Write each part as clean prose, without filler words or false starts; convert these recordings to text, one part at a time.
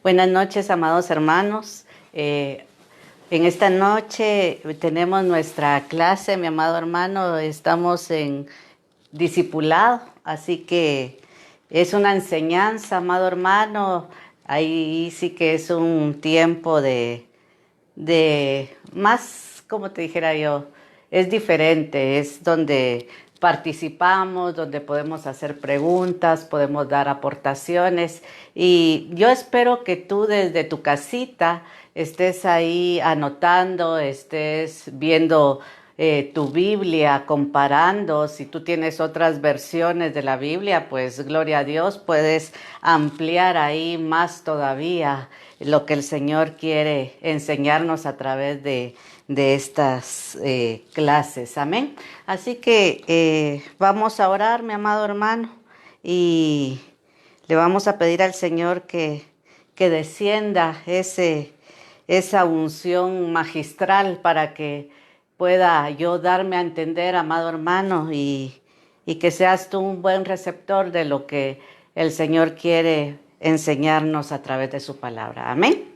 Buenas noches, amados hermanos. En esta noche tenemos nuestra clase, mi amado hermano. Estamos en discipulado, así que es una enseñanza, amado hermano. Ahí sí que es un tiempo de más, como te dijera yo, es diferente, es donde participamos, donde podemos hacer preguntas, podemos dar aportaciones y yo espero que tú desde tu casita estés ahí anotando, estés viendo tu Biblia, comparando. Si tú tienes otras versiones de la Biblia, pues gloria a Dios, puedes ampliar ahí más todavía lo que el Señor quiere enseñarnos a través de estas clases. Amén. Así que vamos a orar, mi amado hermano, y le vamos a pedir al Señor que descienda esa unción magistral para que pueda yo darme a entender, amado hermano, y que seas tú un buen receptor de lo que el Señor quiere enseñarnos a través de su palabra. Amén.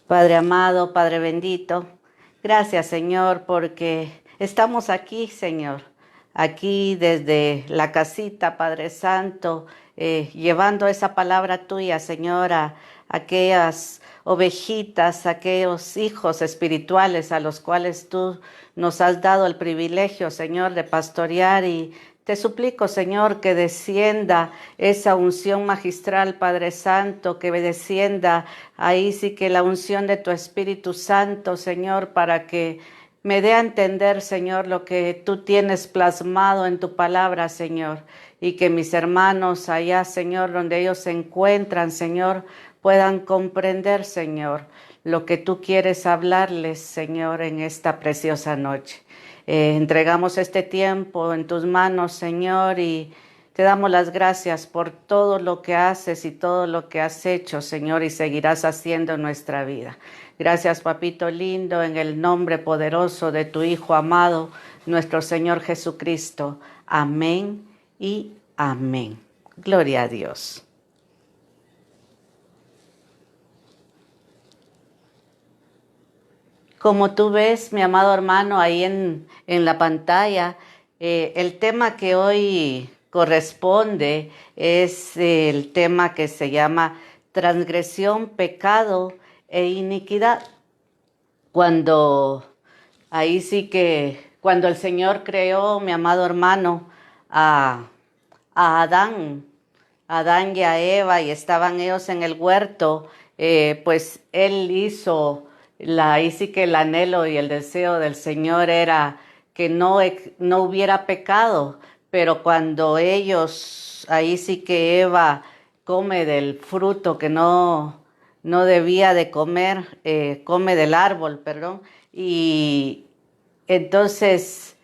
Padre amado, Padre bendito, gracias, Señor, porque estamos aquí, Señor, aquí desde la casita, Padre Santo, llevando esa palabra tuya, Señor, a aquellas ovejitas, aquellos hijos espirituales a los cuales tú nos has dado el privilegio, Señor, de pastorear. Y te suplico, Señor, que descienda esa unción magistral, Padre Santo, que descienda ahí sí que la unción de tu Espíritu Santo, Señor, para que me dé a entender, Señor, lo que tú tienes plasmado en tu palabra, Señor, y que mis hermanos allá, Señor, donde ellos se encuentran, Señor, puedan comprender, Señor, lo que tú quieres hablarles, Señor, en esta preciosa noche. Entregamos este tiempo en tus manos, Señor, y te damos las gracias por todo lo que haces y todo lo que has hecho, Señor, y seguirás haciendo en nuestra vida. Gracias, papito lindo, en el nombre poderoso de tu Hijo amado, nuestro Señor Jesucristo. Amén y amén. Gloria a Dios. Como tú ves, mi amado hermano, ahí en la pantalla, el tema que hoy corresponde es el tema que se llama transgresión, pecado e iniquidad. Ahí sí que cuando el Señor creó, mi amado hermano, a, a Adán y a Eva, y estaban ellos en el huerto, pues Él hizo ahí sí que el anhelo y el deseo del Señor era que no hubiera pecado, pero cuando ahí sí que Eva come del fruto que no debía de comer, come del árbol, perdón, y entonces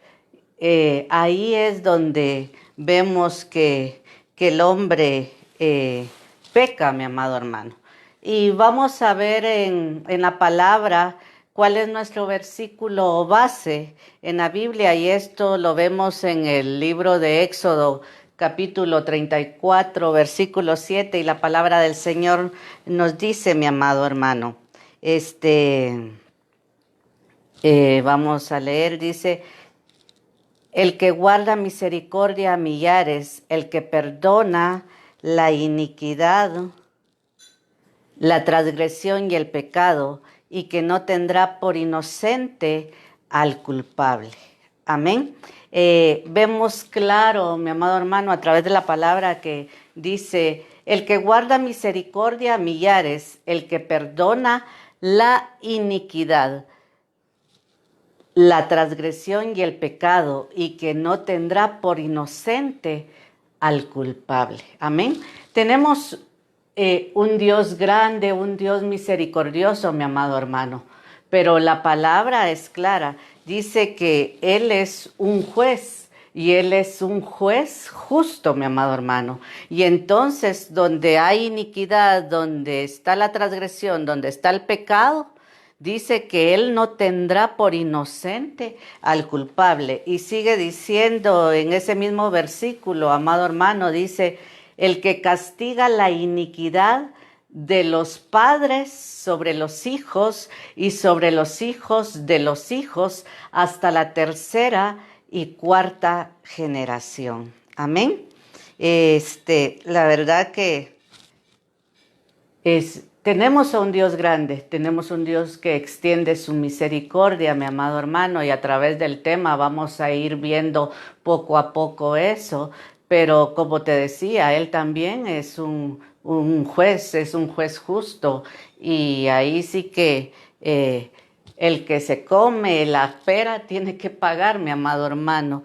ahí es donde vemos que el hombre peca, mi amado hermano. Y vamos a ver en la palabra cuál es nuestro versículo base en la Biblia, y esto lo vemos en el libro de Éxodo, capítulo 34, versículo 7, y la palabra del Señor nos dice, mi amado hermano, vamos a leer, dice: el que guarda misericordia a millares, el que perdona la iniquidad, la transgresión y el pecado, y que no tendrá por inocente al culpable. Amén. Vemos claro, mi amado hermano, a través de la palabra que dice: el que guarda misericordia a millares, el que perdona la iniquidad, la transgresión y el pecado, y que no tendrá por inocente al culpable. Amén. Tenemos un Dios grande, un Dios misericordioso, mi amado hermano, pero la palabra es clara. Dice que Él es un juez, y Él es un juez justo, mi amado hermano. Y entonces, donde hay iniquidad, donde está la transgresión, donde está el pecado, dice que Él no tendrá por inocente al culpable. Y sigue diciendo en ese mismo versículo, amado hermano, dice: el que castiga la iniquidad de los padres sobre los hijos y sobre los hijos de los hijos hasta la tercera y cuarta generación. Amén. La verdad que tenemos a un Dios grande, tenemos un Dios que extiende su misericordia, mi amado hermano, y a través del tema vamos a ir viendo poco a poco eso, pero como te decía, Él también es un juez, es un juez justo, y ahí sí que el que se come la pera tiene que pagar, mi amado hermano.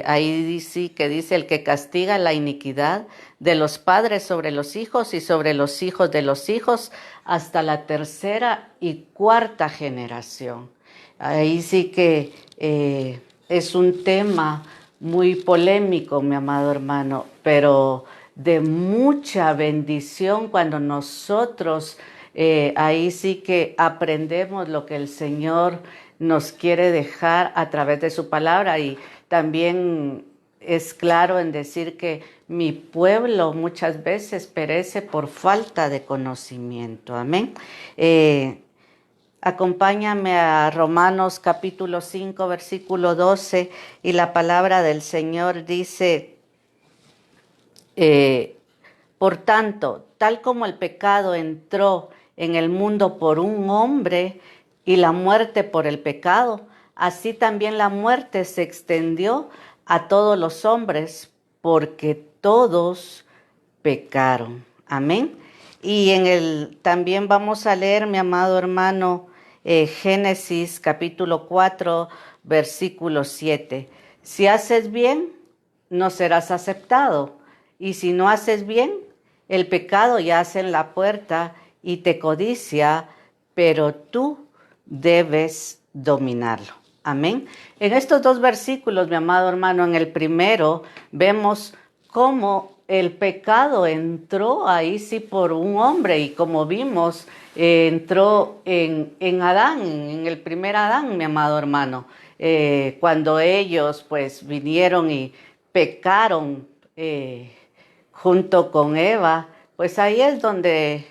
Ahí sí que dice el que castiga la iniquidad de los padres sobre los hijos y sobre los hijos de los hijos hasta la tercera y cuarta generación. Ahí sí que es un tema muy polémico, mi amado hermano, pero de mucha bendición cuando nosotros ahí sí que aprendemos lo que el Señor nos quiere dejar a través de su palabra, y también es claro en decir que mi pueblo muchas veces perece por falta de conocimiento. Amén. Acompáñame a Romanos capítulo 5, versículo 12, y la palabra del Señor dice, por tanto, tal como el pecado entró en el mundo por un hombre y la muerte por el pecado, así también la muerte se extendió a todos los hombres porque todos pecaron. Amén. Y también vamos a leer, mi amado hermano, Génesis capítulo 4, versículo 7. Si haces bien, no serás aceptado. Y si no haces bien, el pecado yace en la puerta y te codicia, pero tú debes dominarlo. Amén. En estos dos versículos, mi amado hermano, en el primero vemos cómo el pecado entró ahí sí por un hombre, y como vimos, entró en Adán, en el primer Adán, mi amado hermano. Cuando ellos pues vinieron y pecaron junto con Eva, pues ahí es donde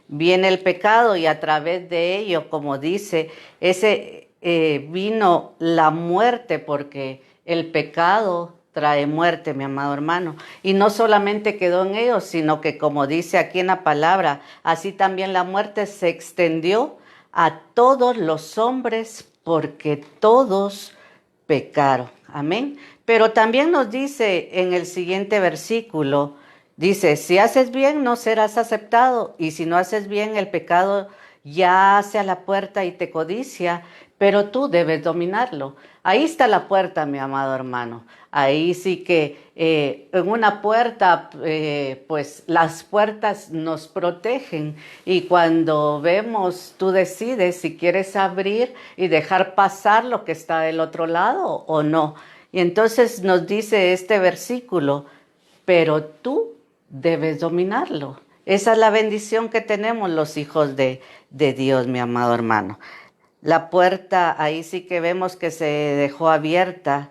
viene el pecado, y a través de ello, como dice, vino la muerte, porque el pecado trae muerte, mi amado hermano. Y no solamente quedó en ellos, sino que, como dice aquí en la palabra, así también la muerte se extendió a todos los hombres porque todos pecaron. Amén. Pero también nos dice en el siguiente versículo, dice, si haces bien no serás aceptado, y si no haces bien el pecado yace a la puerta y te codicia, pero tú debes dominarlo. Ahí está la puerta, mi amado hermano. Ahí sí que en una puerta, pues las puertas nos protegen, y cuando vemos, tú decides si quieres abrir y dejar pasar lo que está del otro lado o no. Y entonces nos dice este versículo, pero tú debes dominarlo. Esa es la bendición que tenemos los hijos de Dios, mi amado hermano. La puerta, ahí sí que vemos que se dejó abierta,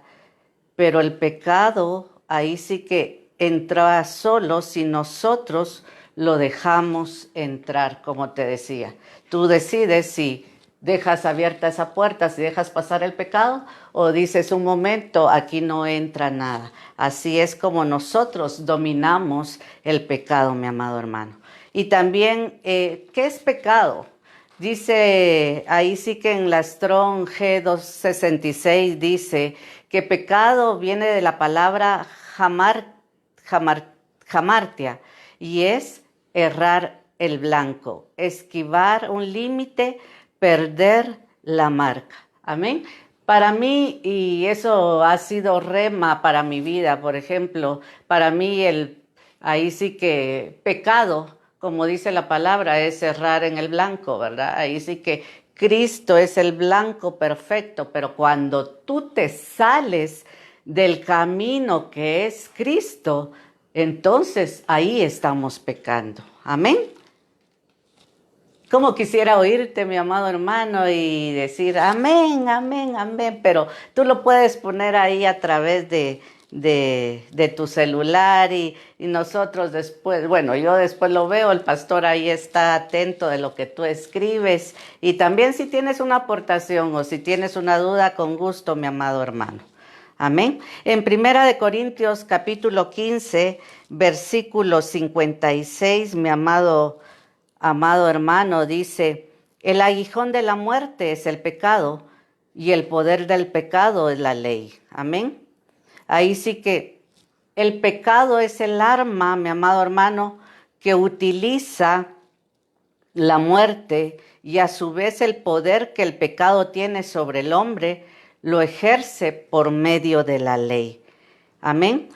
pero el pecado, ahí sí que entra solo si nosotros lo dejamos entrar, como te decía. Tú decides si dejas abierta esa puerta, si dejas pasar el pecado, o dices un momento, aquí no entra nada. Así es como nosotros dominamos el pecado, mi amado hermano. Y también, ¿qué es pecado? Dice, ahí sí que en la Strong G266 dice que pecado viene de la palabra jamartia, y es errar el blanco, esquivar un límite, perder la marca. Amén. Para mí, y eso ha sido rema para mi vida, por ejemplo, para mí ahí sí que pecado, como dice la palabra, es errar en el blanco, ¿verdad? Ahí sí que Cristo es el blanco perfecto, pero cuando tú te sales del camino que es Cristo, entonces ahí estamos pecando. Amén. Como quisiera oírte, mi amado hermano, y decir amén, amén, amén, pero tú lo puedes poner ahí a través de de tu celular y nosotros después, bueno, yo después lo veo, el pastor ahí está atento de lo que tú escribes y también si tienes una aportación o si tienes una duda, con gusto, mi amado hermano. Amén. En Primera de Corintios capítulo 15, versículo 56, mi amado hermano, dice: el aguijón de la muerte es el pecado y el poder del pecado es la ley. Amén. Ahí sí que el pecado es el arma, mi amado hermano, que utiliza la muerte y a su vez el poder que el pecado tiene sobre el hombre lo ejerce por medio de la ley. Amén.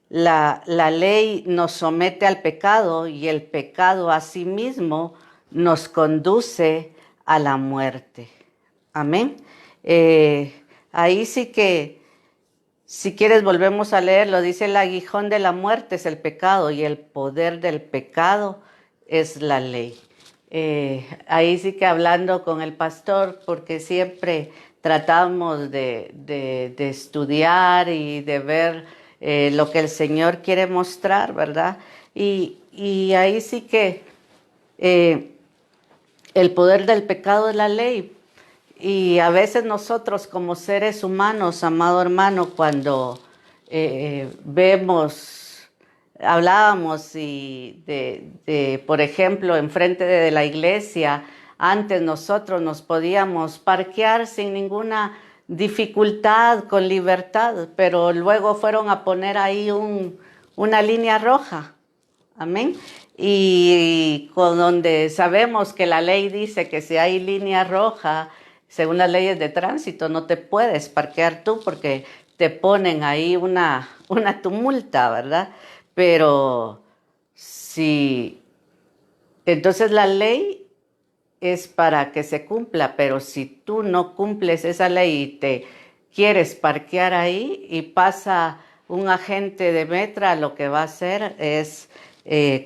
La ley nos somete al pecado y el pecado asimismo nos conduce a la muerte. Amén. Ahí sí que, si quieres, volvemos a leerlo. Dice: el aguijón de la muerte es el pecado y el poder del pecado es la ley. Ahí sí que hablando con el pastor, porque siempre tratamos de estudiar y de ver lo que el Señor quiere mostrar, ¿verdad? Y ahí sí que el poder del pecado es la ley. Y a veces nosotros como seres humanos, amado hermano, cuando hablábamos por ejemplo, enfrente de la iglesia, antes nosotros nos podíamos parquear sin ninguna dificultad, con libertad, pero luego fueron a poner ahí una línea roja. Amén. Y con donde sabemos que la ley dice que si hay línea roja, según las leyes de tránsito, no te puedes parquear tú porque te ponen ahí una multa, ¿verdad? Pero si, entonces la ley es para que se cumpla, pero si tú no cumples esa ley y te quieres parquear ahí y pasa un agente de Metra, lo que va a hacer es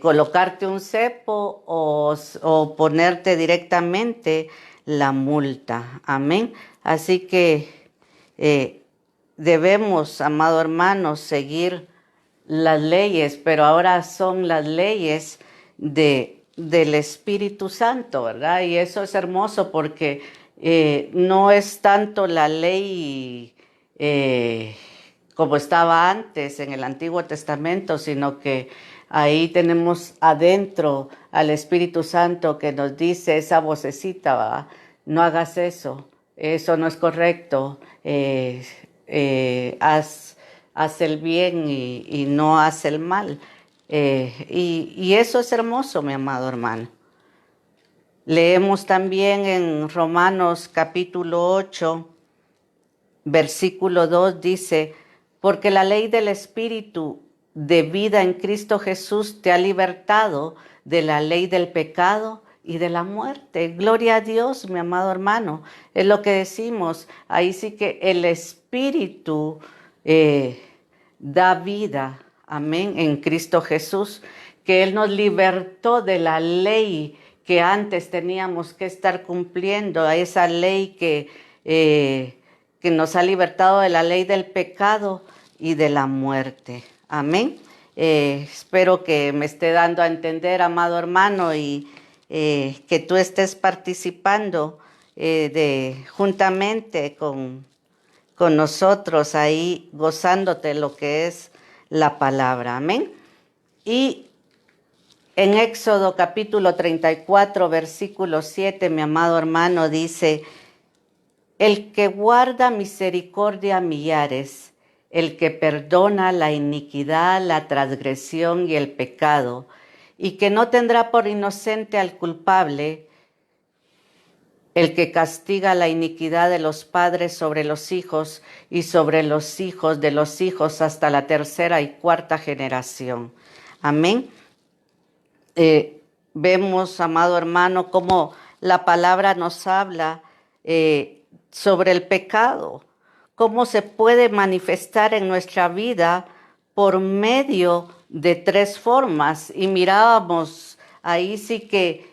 colocarte un cepo o ponerte directamente la multa. Amén. Así que debemos, amado hermano, seguir las leyes, pero ahora son las leyes del Espíritu Santo, ¿verdad? Y eso es hermoso porque no es tanto la ley como estaba antes en el Antiguo Testamento, sino que ahí tenemos adentro al Espíritu Santo que nos dice esa vocecita: ¿verdad? No hagas eso no es correcto, haz el bien y no haz el mal. Y eso es hermoso, mi amado hermano. Leemos también en Romanos capítulo 8, versículo 2, dice: porque la ley del Espíritu de vida en Cristo Jesús te ha libertado de la ley del pecado y de la muerte. Gloria a Dios, mi amado hermano. Es lo que decimos. Ahí sí que el Espíritu da vida, amén, en Cristo Jesús, que Él nos libertó de la ley que antes teníamos que estar cumpliendo, a esa ley que nos ha libertado de la ley del pecado y de la muerte. Amén. Espero que me esté dando a entender, amado hermano, y que tú estés participando juntamente con nosotros ahí, gozándote lo que es la palabra. Amén. Y en Éxodo capítulo 34, versículo 7, mi amado hermano, dice: el que guarda misericordia a millares, el que perdona la iniquidad, la transgresión y el pecado, y que no tendrá por inocente al culpable, el que castiga la iniquidad de los padres sobre los hijos y sobre los hijos de los hijos hasta la tercera y cuarta generación. Amén. Vemos, amado hermano, cómo la palabra nos habla sobre el pecado, cómo se puede manifestar en nuestra vida por medio de tres formas. Y mirábamos ahí sí que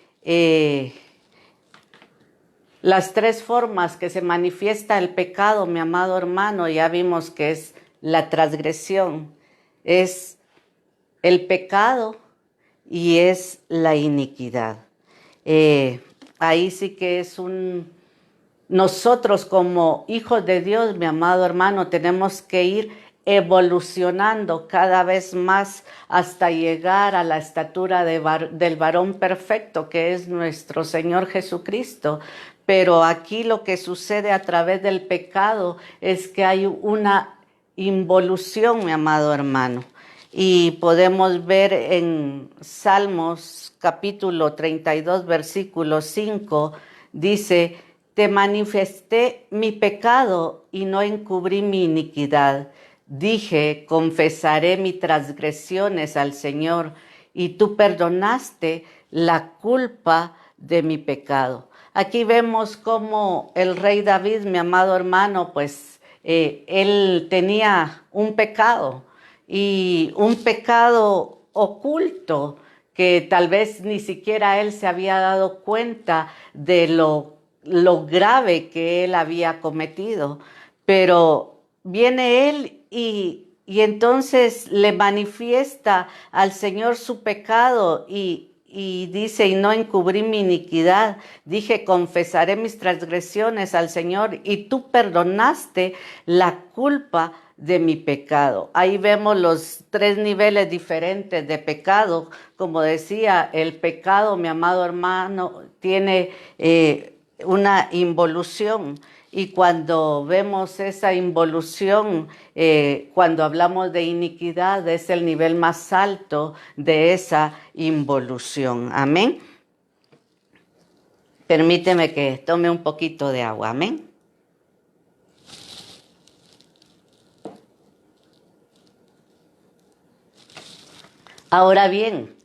las tres formas que se manifiesta el pecado, mi amado hermano, ya vimos que es la transgresión, es el pecado y es la iniquidad. Ahí sí que es nosotros como hijos de Dios, mi amado hermano, tenemos que ir evolucionando cada vez más hasta llegar a la estatura del varón perfecto, que es nuestro Señor Jesucristo. Pero aquí lo que sucede a través del pecado es que hay una involución, mi amado hermano. Y podemos ver en Salmos capítulo 32, versículo 5, dice: te manifesté mi pecado y no encubrí mi iniquidad. Dije, confesaré mis transgresiones al Señor, y tú perdonaste la culpa de mi pecado. Aquí vemos cómo el rey David, mi amado hermano, pues él tenía un pecado, y un pecado oculto que tal vez ni siquiera él se había dado cuenta de lo grave que él había cometido. Pero viene él y entonces le manifiesta al Señor su pecado y dice, y no encubrí mi iniquidad, dije, confesaré mis transgresiones al Señor, y tú perdonaste la culpa de mi pecado. Ahí vemos los tres niveles diferentes de pecado. Como decía, el pecado, mi amado hermano, tiene una involución. Y cuando vemos esa involución, cuando hablamos de iniquidad, es el nivel más alto de esa involución. Amén. Permíteme que tome un poquito de agua. Amén. Ahora bien,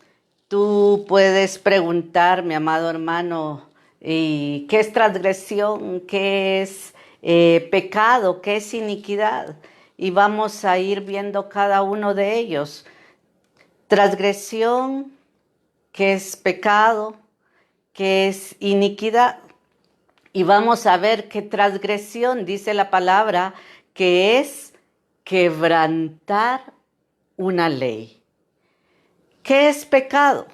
tú puedes preguntar, mi amado hermano, ¿qué es transgresión? ¿Qué es pecado? ¿Qué es iniquidad? Y vamos a ir viendo cada uno de ellos. Transgresión, ¿qué es pecado? ¿Qué es iniquidad? Y vamos a ver qué transgresión dice la palabra, que es quebrantar una ley. ¿Qué es pecado?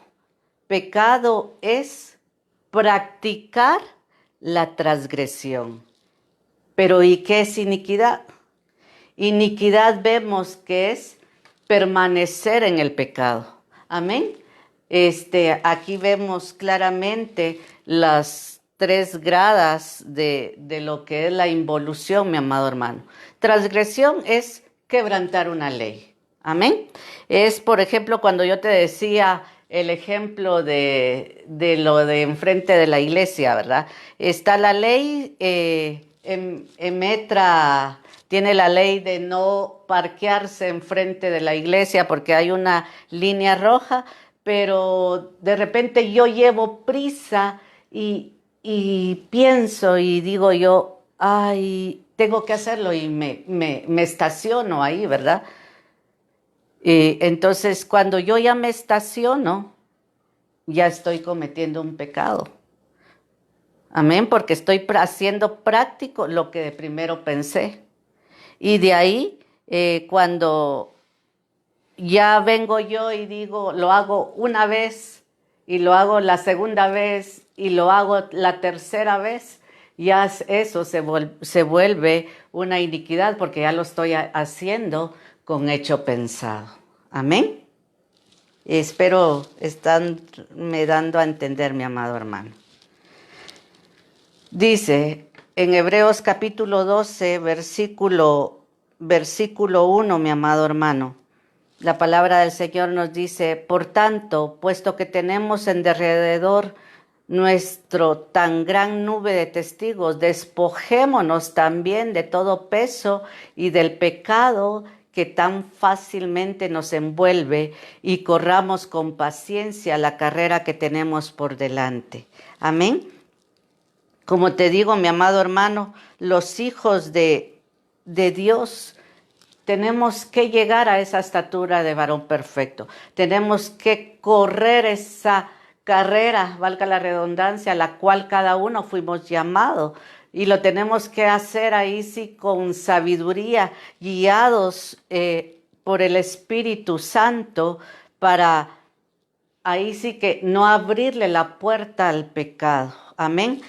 Pecado es practicar la transgresión. Pero ¿y qué es iniquidad? Iniquidad vemos que es permanecer en el pecado. Amén. Aquí vemos claramente las tres gradas de lo que es la involución, mi amado hermano. Transgresión es quebrantar una ley. Amén. Es, por ejemplo, cuando yo te decía el ejemplo de lo de enfrente de la iglesia, ¿verdad? Está la ley, Metra tiene la ley de no parquearse enfrente de la iglesia porque hay una línea roja, pero de repente yo llevo prisa y pienso y digo yo, ay, tengo que hacerlo, y me estaciono ahí, ¿verdad? Y entonces, cuando yo ya me estaciono, ya estoy cometiendo un pecado. Amén, porque estoy haciendo práctico lo que de primero pensé. Y de ahí, cuando ya vengo yo y digo, lo hago una vez, y lo hago la segunda vez, y lo hago la tercera vez, ya eso se vuelve una iniquidad, porque ya lo estoy haciendo con hecho pensado. Amén. Espero me dando a entender, mi amado hermano. Dice en Hebreos capítulo 12, versículo 1, mi amado hermano. La palabra del Señor nos dice: por tanto, puesto que tenemos en derredor nuestro tan gran nube de testigos, despojémonos también de todo peso y del pecado que tan fácilmente nos envuelve, y corramos con paciencia la carrera que tenemos por delante. Amén. Como te digo, mi amado hermano, los hijos de Dios tenemos que llegar a esa estatura de varón perfecto. Tenemos que correr esa carrera, valga la redundancia, a la cual cada uno fuimos llamados. y lo tenemos que hacer ahí sí con sabiduría, guiados por el Espíritu Santo para ahí sí que no abrirle la puerta al pecado. Amén.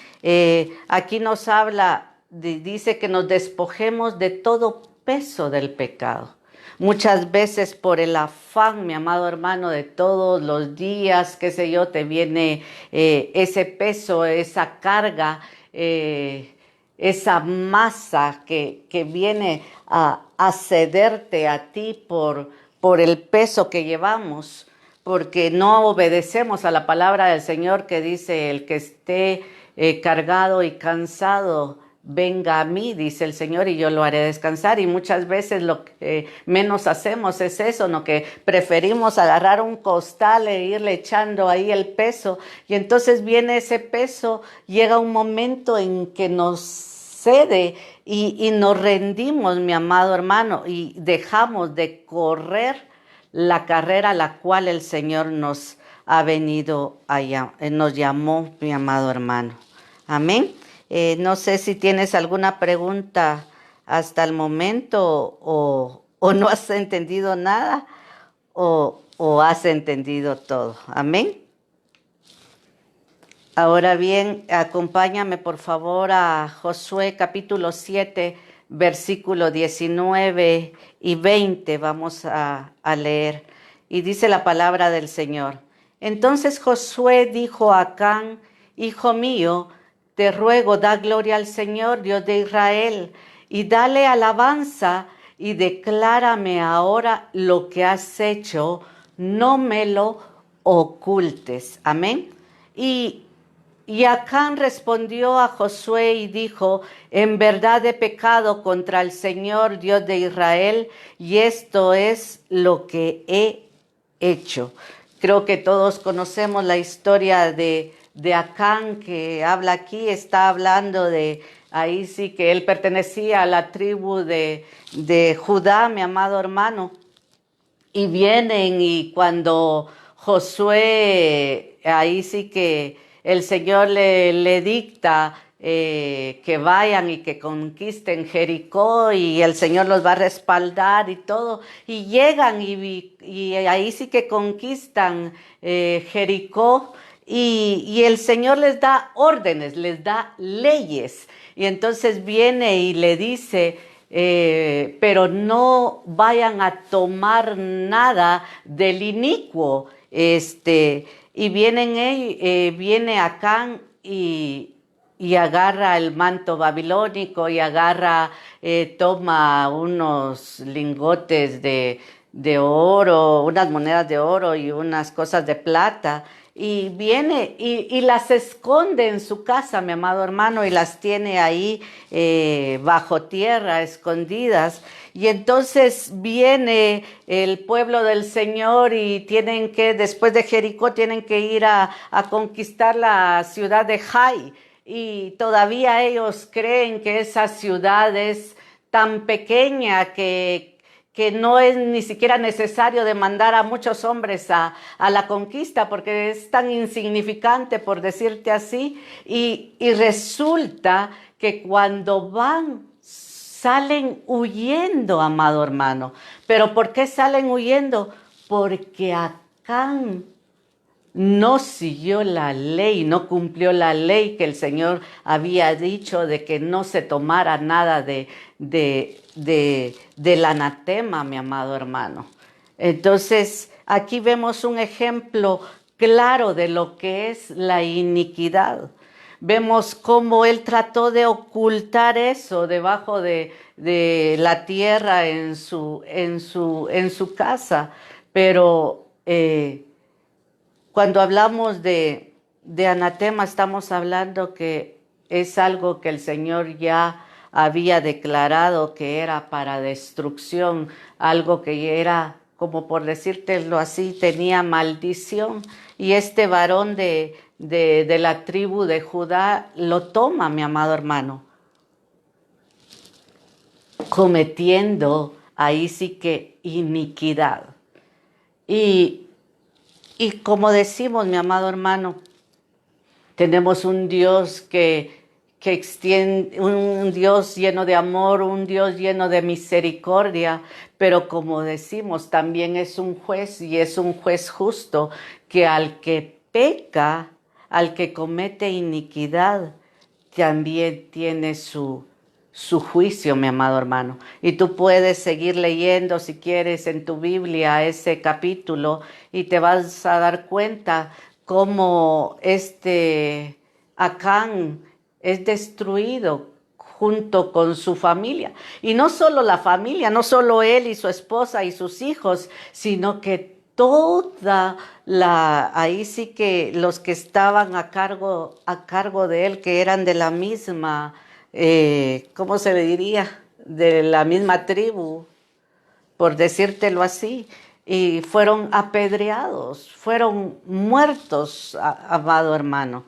Aquí nos habla, dice que nos despojemos de todo peso del pecado. Muchas veces por el afán, mi amado hermano, de todos los días, qué sé yo, te viene ese peso, esa carga, esa masa que viene a cederte a ti por el peso que llevamos, porque no obedecemos a la palabra del Señor que dice, el que esté cargado y cansado, venga a mí, dice el Señor, y yo lo haré descansar. Y muchas veces lo que menos hacemos es eso, ¿no? Que preferimos agarrar un costal e irle echando ahí el peso. Y entonces viene ese peso, llega un momento en que nos cede y nos rendimos, mi amado hermano, y dejamos de correr la carrera a la cual el Señor nos ha venido allá, nos llamó, mi amado hermano. Amén. No sé si tienes alguna pregunta hasta el momento o no has entendido nada o has entendido todo. Amén. Ahora bien, acompáñame por favor a Josué capítulo 7, versículo 19 y 20. Vamos a leer. Y dice la palabra del Señor. Entonces Josué dijo a Acán, hijo mío, te ruego, da gloria al Señor, Dios de Israel, y dale alabanza y declárame ahora lo que has hecho, no me lo ocultes. Amén. Y Acán respondió a Josué y dijo, en verdad he pecado contra el Señor Dios de Israel, y esto es lo que he hecho. Creo que todos conocemos la historia de Acán que habla aquí, está hablando de, ahí sí que él pertenecía a la tribu de Judá, mi amado hermano, y vienen y cuando Josué, ahí sí que el Señor le dicta que vayan y que conquisten Jericó y el Señor los va a respaldar y todo. Y llegan y ahí sí que conquistan Jericó y el Señor les da órdenes, les da leyes. Y entonces viene y le dice, pero no vayan a tomar nada del inicuo. Y viene Acán y agarra el manto babilónico y toma unos lingotes de oro, unas monedas de oro y unas cosas de plata. Y viene y las esconde en su casa, mi amado hermano, y las tiene ahí bajo tierra, escondidas. Y entonces viene el pueblo del Señor y tienen que, después de Jericó, tienen que ir a conquistar la ciudad de Jai. Y todavía ellos creen que esa ciudad es tan pequeña que no es ni siquiera necesario de mandar a muchos hombres a la conquista porque es tan insignificante, por decirte así, y resulta que cuando van, salen huyendo, amado hermano. ¿Pero por qué salen huyendo? Porque Acán no siguió la ley, no cumplió la ley que el Señor había dicho de que no se tomara nada del anatema, mi amado hermano. Entonces, aquí vemos un ejemplo claro de lo que es la iniquidad. Vemos cómo él trató de ocultar eso debajo de la tierra en su casa, pero cuando hablamos de anatema, estamos hablando que es algo que el Señor ya había declarado que era para destrucción, algo que era, como por decírtelo así, tenía maldición. Y este varón de la tribu de Judá lo toma, mi amado hermano, cometiendo ahí sí que iniquidad. Y como decimos, mi amado hermano, tenemos un Dios que que extiende, un Dios lleno de amor, un Dios lleno de misericordia, pero como decimos, también es un juez y es un juez justo, que al que peca, al que comete iniquidad, también tiene su juicio, mi amado hermano. Y tú puedes seguir leyendo, si quieres, en tu Biblia ese capítulo y te vas a dar cuenta cómo Acán es destruido junto con su familia. Y no solo la familia, no solo él y su esposa y sus hijos, sino que ahí sí que los que estaban a cargo de él, que eran de la misma, ¿cómo se le diría? De la misma tribu, por decírtelo así, y fueron apedreados, fueron muertos, amado hermano.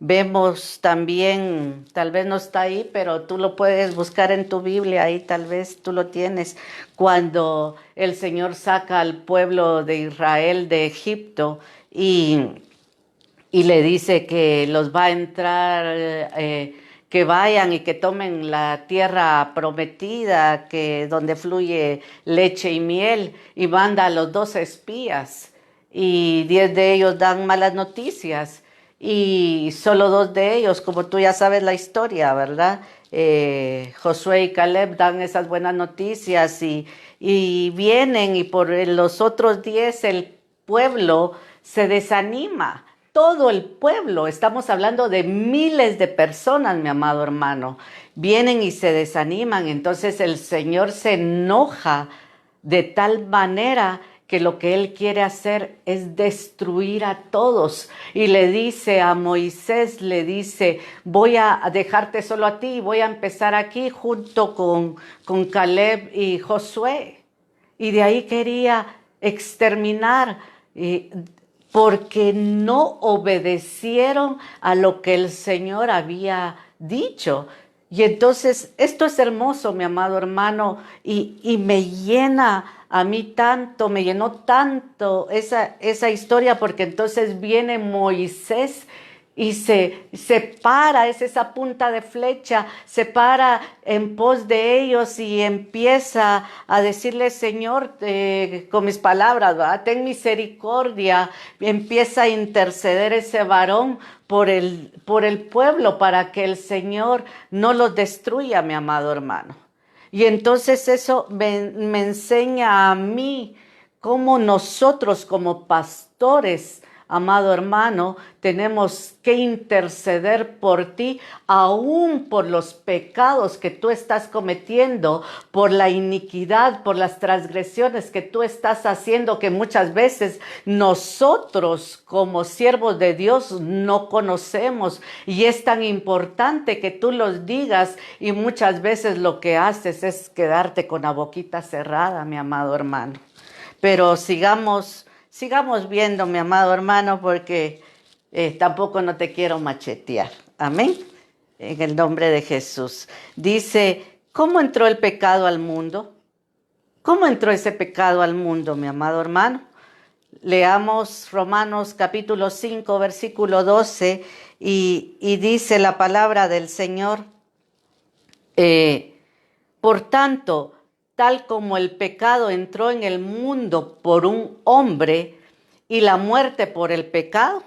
Vemos también, tal vez no está ahí, pero tú lo puedes buscar en tu Biblia, ahí tal vez tú lo tienes, cuando el Señor saca al pueblo de Israel de Egipto y le dice que los va a entrar, que vayan y que tomen la tierra prometida, que donde fluye leche y miel, y manda a los 12 espías, y 10 de ellos dan malas noticias, y solo 2 de ellos, como tú ya sabes la historia, ¿verdad? Josué y Caleb dan esas buenas noticias y vienen, y por los otros 10 el pueblo se desanima. Todo el pueblo, estamos hablando de miles de personas, mi amado hermano, vienen y se desaniman. Entonces el Señor se enoja de tal manera que lo que Él quiere hacer es destruir a todos. Y le dice a Moisés, le dice, voy a dejarte solo a ti, voy a empezar aquí junto con Caleb y Josué. Y de ahí quería exterminar, porque no obedecieron a lo que el Señor había dicho. Y entonces esto es hermoso, mi amado hermano, y me llena a mí tanto, me llenó tanto esa historia, porque entonces viene Moisés y se para, es esa punta de flecha, se para en pos de ellos y empieza a decirle, Señor, con mis palabras, ¿verdad? Ten misericordia, empieza a interceder ese varón por el pueblo para que el Señor no los destruya, mi amado hermano. Y entonces eso me enseña a mí cómo nosotros como pastores, amado hermano, tenemos que interceder por ti, aún por los pecados que tú estás cometiendo, por la iniquidad, por las transgresiones que tú estás haciendo, que muchas veces nosotros como siervos de Dios no conocemos. Y es tan importante que tú los digas, y muchas veces lo que haces es quedarte con la boquita cerrada, mi amado hermano. Pero sigamos viendo, mi amado hermano, porque tampoco no te quiero machetear. Amén. En el nombre de Jesús. Dice, ¿cómo entró el pecado al mundo? ¿Cómo entró ese pecado al mundo, mi amado hermano? Leamos Romanos capítulo 5, versículo 12, y dice la palabra del Señor, por tanto, tal como el pecado entró en el mundo por un hombre y la muerte por el pecado,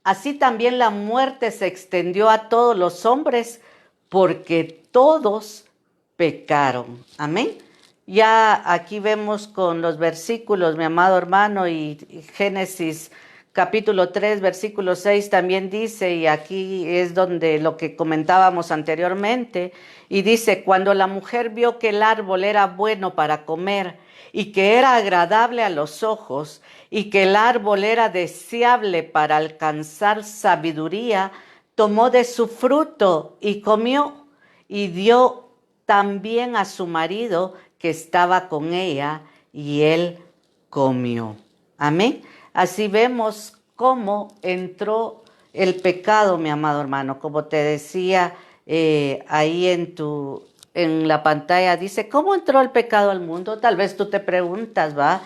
así también la muerte se extendió a todos los hombres porque todos pecaron. Amén. Ya aquí vemos con los versículos, mi amado hermano, y Génesis capítulo 3, versículo 6 también dice, y aquí es donde lo que comentábamos anteriormente, y dice, cuando la mujer vio que el árbol era bueno para comer y que era agradable a los ojos y que el árbol era deseable para alcanzar sabiduría, tomó de su fruto y comió y dio también a su marido que estaba con ella y él comió. Amén. Así vemos cómo entró el pecado, mi amado hermano. Como te decía ahí en la pantalla, dice, ¿cómo entró el pecado al mundo? Tal vez tú te preguntas, ¿va?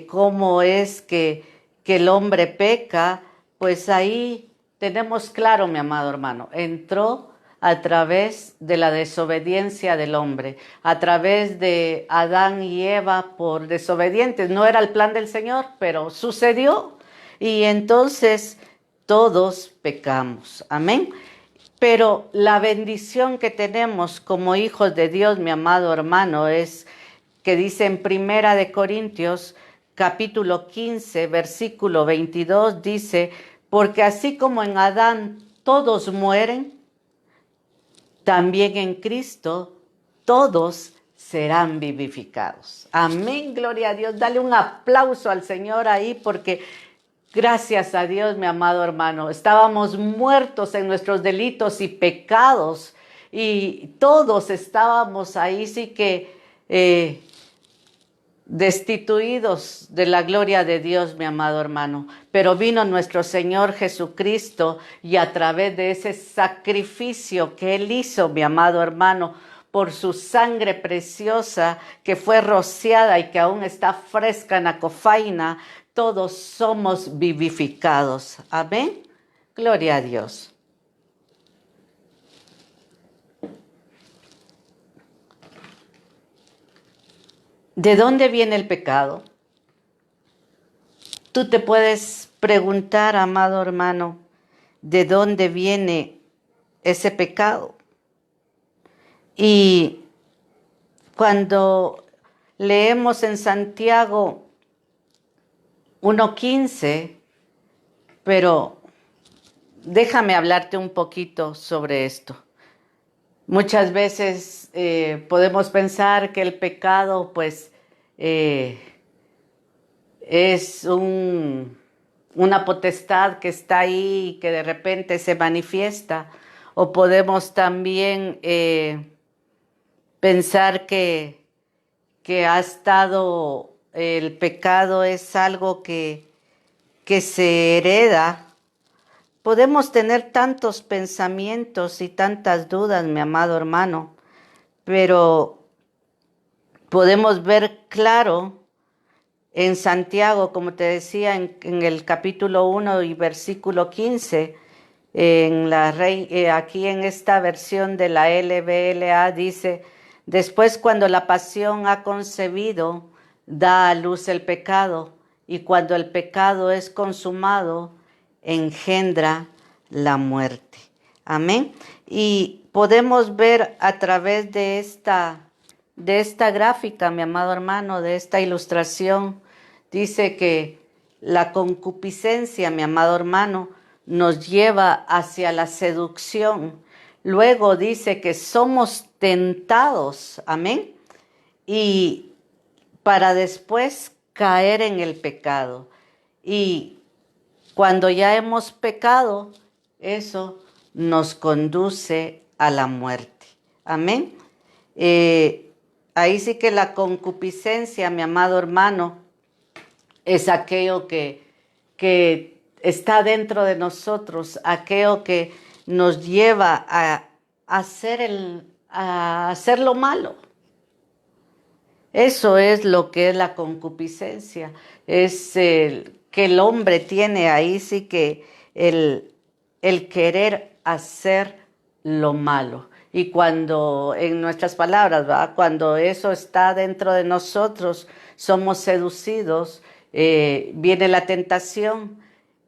¿Cómo es que el hombre peca? Pues ahí tenemos claro, mi amado hermano, entró a través de la desobediencia del hombre, a través de Adán y Eva por desobedientes. No era el plan del Señor, pero sucedió. Y entonces todos pecamos. Amén. Pero la bendición que tenemos como hijos de Dios, mi amado hermano, es que dice en Primera de Corintios, capítulo 15, versículo 22, dice, porque así como en Adán todos mueren, también en Cristo todos serán vivificados. Amén, gloria a Dios. Dale un aplauso al Señor ahí porque gracias a Dios, mi amado hermano, estábamos muertos en nuestros delitos y pecados y todos estábamos ahí, sí que destituidos de la gloria de Dios, mi amado hermano. Pero vino nuestro Señor Jesucristo y a través de ese sacrificio que Él hizo, mi amado hermano, por su sangre preciosa que fue rociada y que aún está fresca en la cofaina, todos somos vivificados. Amén. Gloria a Dios. ¿De dónde viene el pecado? Tú te puedes preguntar, amado hermano, ¿de dónde viene ese pecado? Y cuando leemos en Santiago 1:15, pero déjame hablarte un poquito sobre esto. Muchas veces podemos pensar que el pecado pues es una potestad que está ahí y que de repente se manifiesta, o podemos también pensar que ha estado, el pecado es algo que se hereda. Podemos tener tantos pensamientos y tantas dudas, mi amado hermano, pero podemos ver claro en Santiago, como te decía, en el capítulo 1 y versículo 15, aquí en esta versión de la LBLA dice, después cuando la pasión ha concebido, da a luz el pecado, y cuando el pecado es consumado, engendra la muerte. Amén. Y podemos ver a través de esta gráfica, mi amado hermano, de esta ilustración, dice que la concupiscencia, mi amado hermano, nos lleva hacia la seducción. Luego dice que somos tentados, amén, y para después caer en el pecado. Y cuando ya hemos pecado, eso nos conduce a la muerte. Amén. Ahí sí que la concupiscencia, mi amado hermano, es aquello que está dentro de nosotros, aquello que nos lleva a hacer lo malo. Eso es lo que es la concupiscencia. Es que el hombre tiene ahí sí que el querer hacer lo malo. Y cuando, en nuestras palabras, ¿verdad? Cuando eso está dentro de nosotros, somos seducidos, viene la tentación.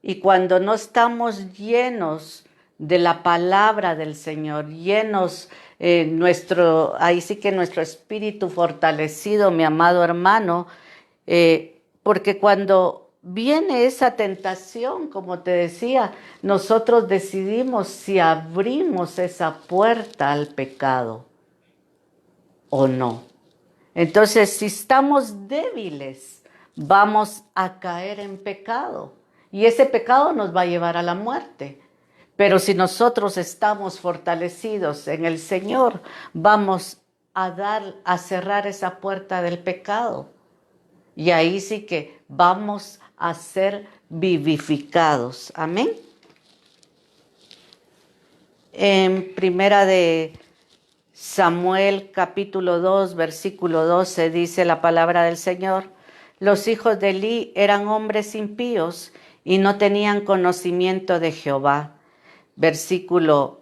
Y cuando no estamos llenos de la palabra del Señor, llenos ahí sí que nuestro espíritu fortalecido, mi amado hermano, porque cuando viene esa tentación, como te decía, nosotros decidimos si abrimos esa puerta al pecado o no. Entonces, si estamos débiles, vamos a caer en pecado y ese pecado nos va a llevar a la muerte. Pero si nosotros estamos fortalecidos en el Señor, vamos a cerrar esa puerta del pecado. Y ahí sí que vamos a ser vivificados. Amén. En Primera de Samuel, capítulo 2, versículo 12, dice la palabra del Señor: los hijos de Elí eran hombres impíos y no tenían conocimiento de Jehová. versículo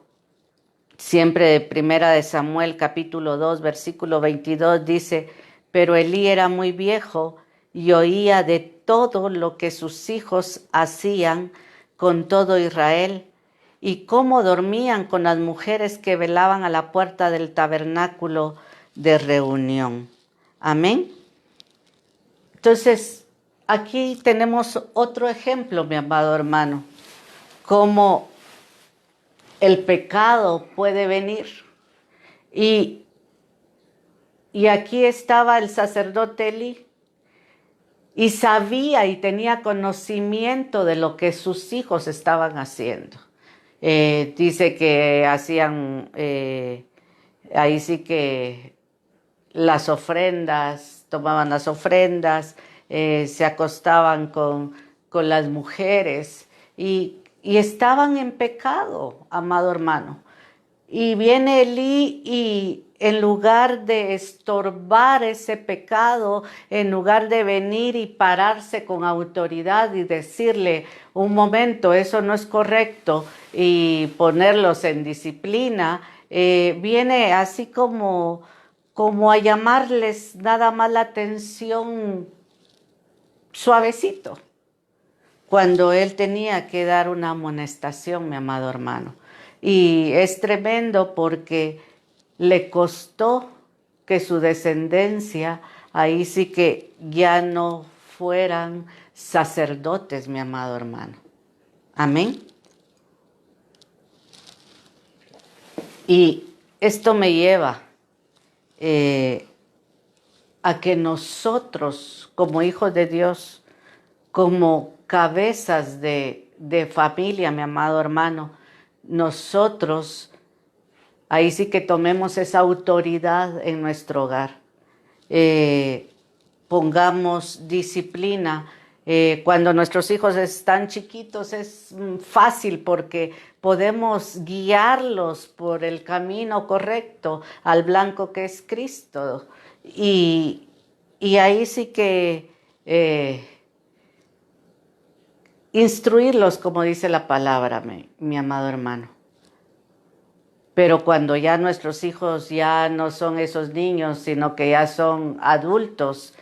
siempre de Primera de Samuel, capítulo 2, versículo 22, dice: pero Elí era muy viejo y oía de todo lo que sus hijos hacían con todo Israel, y cómo dormían con las mujeres que velaban a la puerta del tabernáculo de reunión. Amén. Entonces, aquí tenemos otro ejemplo, mi amado hermano, cómo el pecado puede venir. Y aquí estaba el sacerdote Elí, y sabía y tenía conocimiento de lo que sus hijos estaban haciendo. Dice que hacían, ahí sí que las ofrendas, tomaban las ofrendas, se acostaban con las mujeres y estaban en pecado, amado hermano. Y viene Elí y en lugar de estorbar ese pecado, en lugar de venir y pararse con autoridad y decirle: un momento, eso no es correcto, y ponerlos en disciplina, viene así como a llamarles nada más la atención suavecito, cuando él tenía que dar una amonestación, mi amado hermano. Y es tremendo porque le costó que su descendencia, ahí sí que ya no fueran sacerdotes, mi amado hermano. Amén. Y esto me lleva a que nosotros, como hijos de Dios, como cabezas de familia, mi amado hermano, nosotros ahí sí que tomemos esa autoridad en nuestro hogar. Pongamos disciplina. Cuando nuestros hijos están chiquitos es fácil porque podemos guiarlos por el camino correcto al blanco que es Cristo. Y ahí sí que instruirlos, como dice la palabra, mi amado hermano. Pero cuando ya nuestros hijos ya no son esos niños, sino que ya son adultos,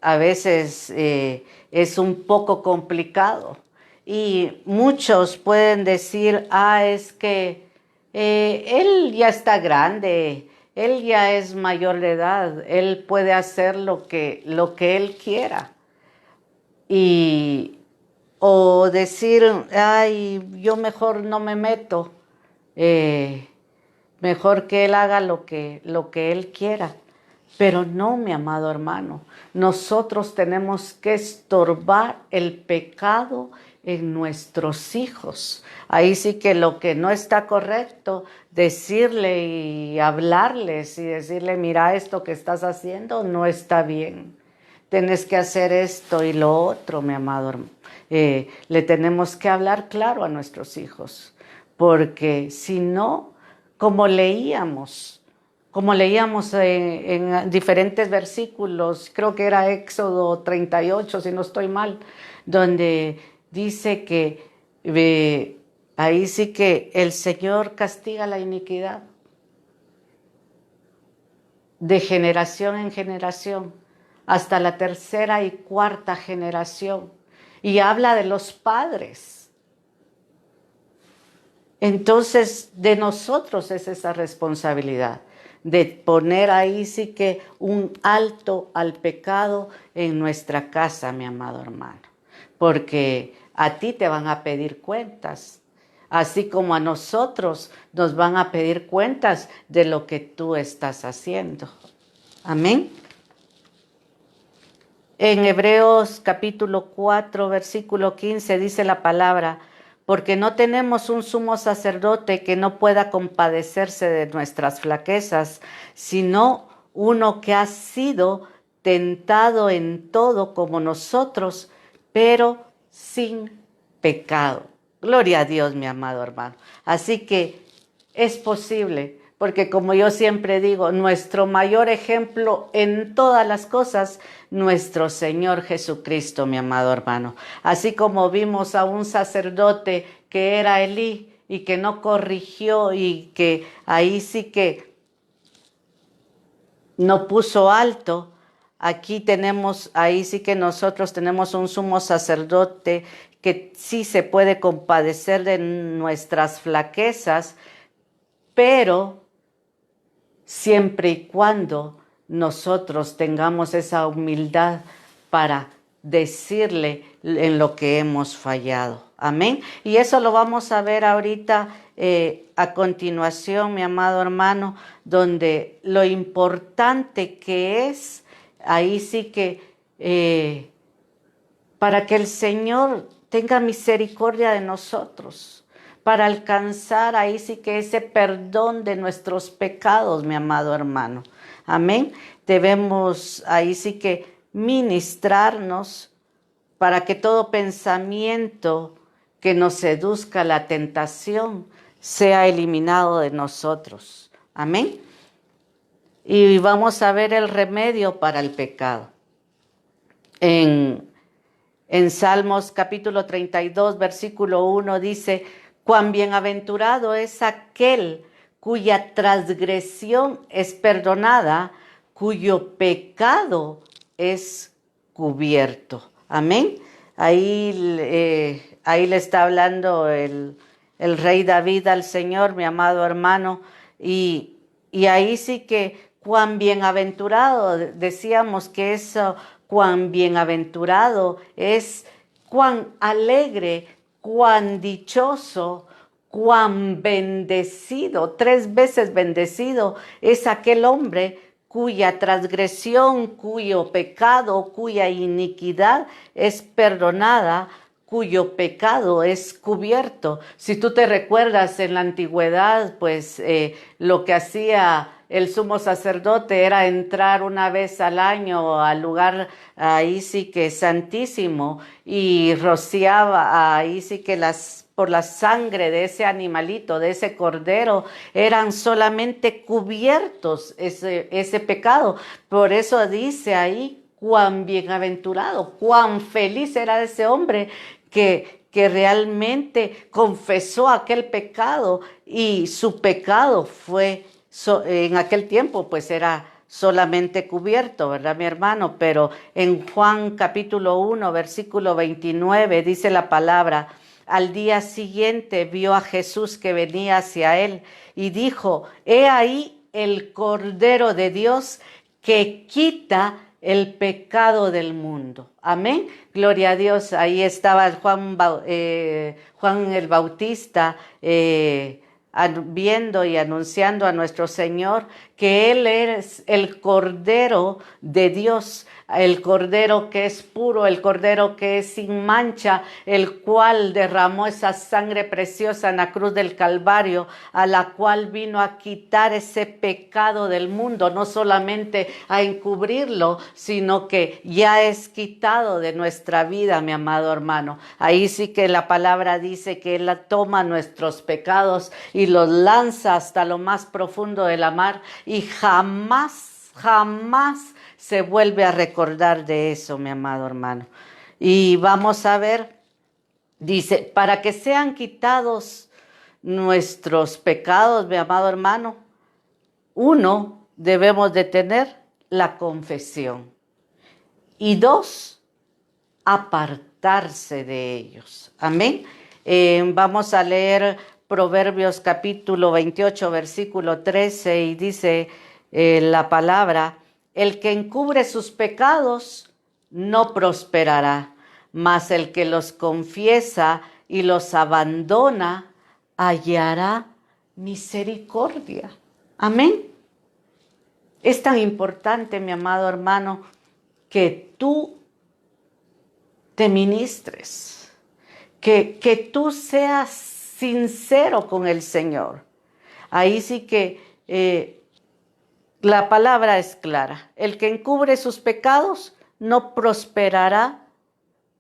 a veces es un poco complicado. Y muchos pueden decir: es que él ya está grande, él ya es mayor de edad, él puede hacer lo que él quiera. O decir: yo mejor no me meto. Mejor que él haga lo que él quiera. Pero no, mi amado hermano, nosotros tenemos que estorbar el pecado en nuestros hijos. Ahí sí que lo que no está correcto, decirle y hablarles y decirle: mira, esto que estás haciendo no está bien. Tienes que hacer esto y lo otro, mi amado hermano. Le tenemos que hablar claro a nuestros hijos, porque si no, como leíamos en diferentes versículos, creo que era Éxodo 38, si no estoy mal, donde dice que ahí sí que el Señor castiga la iniquidad de generación en generación, hasta la tercera y cuarta generación, y habla de los padres. Entonces, de nosotros es esa responsabilidad de poner ahí sí que un alto al pecado en nuestra casa, mi amado hermano, porque a ti te van a pedir cuentas, así como a nosotros nos van a pedir cuentas de lo que tú estás haciendo. Amén. En Hebreos capítulo 4, versículo 15 dice la palabra: porque no tenemos un sumo sacerdote que no pueda compadecerse de nuestras flaquezas, sino uno que ha sido tentado en todo como nosotros, pero sin pecado. Gloria a Dios, mi amado hermano. Así que es posible, porque como yo siempre digo, nuestro mayor ejemplo en todas las cosas, nuestro Señor Jesucristo, mi amado hermano. Así como vimos a un sacerdote que era Elí, y que no corrigió y que ahí sí que no puso alto, aquí tenemos, ahí sí que nosotros tenemos un sumo sacerdote que sí se puede compadecer de nuestras flaquezas, pero siempre y cuando nosotros tengamos esa humildad para decirle en lo que hemos fallado. Amén. Y eso lo vamos a ver ahorita a continuación, mi amado hermano, donde lo importante que es, ahí sí que para que el Señor tenga misericordia de nosotros, para alcanzar ahí sí que ese perdón de nuestros pecados, mi amado hermano. Amén. Debemos ahí sí que ministrarnos para que todo pensamiento que nos seduzca a la tentación sea eliminado de nosotros. Amén. Y vamos a ver el remedio para el pecado. En Salmos capítulo 32, versículo 1 dice: cuán bienaventurado es aquel cuya transgresión es perdonada, cuyo pecado es cubierto. Amén. Ahí le está hablando el rey David al Señor, mi amado hermano, y ahí sí que cuán bienaventurado, decíamos que eso, cuán bienaventurado es, cuán alegre, cuán dichoso, cuán bendecido, 3 veces bendecido es aquel hombre cuya transgresión, cuyo pecado, cuya iniquidad es perdonada, cuyo pecado es cubierto. Si tú te recuerdas en la antigüedad, pues lo que hacía el sumo sacerdote era entrar una vez al año al lugar ahí sí que santísimo y rociaba ahí sí que por la sangre de ese animalito, de ese cordero, eran solamente cubiertos ese pecado. Por eso dice ahí cuán bienaventurado, cuán feliz era ese hombre que realmente confesó aquel pecado y su pecado fue, en aquel tiempo pues era solamente cubierto, ¿verdad, mi hermano? Pero en Juan capítulo 1, versículo 29 dice la palabra: al día siguiente vio a Jesús que venía hacia él y dijo: he ahí el Cordero de Dios que quita el pecado del mundo. Amén. Gloria a Dios. Ahí estaba Juan el Bautista viendo y anunciando a nuestro Señor que Él es el Cordero de Dios, el Cordero que es puro, el Cordero que es sin mancha, el cual derramó esa sangre preciosa en la cruz del Calvario, a la cual vino a quitar ese pecado del mundo, no solamente a encubrirlo, sino que ya es quitado de nuestra vida, mi amado hermano. Ahí sí que la palabra dice que Él toma nuestros pecados y los lanza hasta lo más profundo de la mar y jamás se vuelve a recordar de eso, mi amado hermano. Y vamos a ver, dice, para que sean quitados nuestros pecados, mi amado hermano, 1, debemos de tener la confesión. Y 2, apartarse de ellos. Amén. Vamos a leer Proverbios capítulo 28, versículo 13, y dice la palabra: el que encubre sus pecados no prosperará, mas el que los confiesa y los abandona hallará misericordia. Amén. Es tan importante, mi amado hermano, que tú te ministres, que tú seas sincero con el Señor. Ahí sí que la palabra es clara: el que encubre sus pecados no prosperará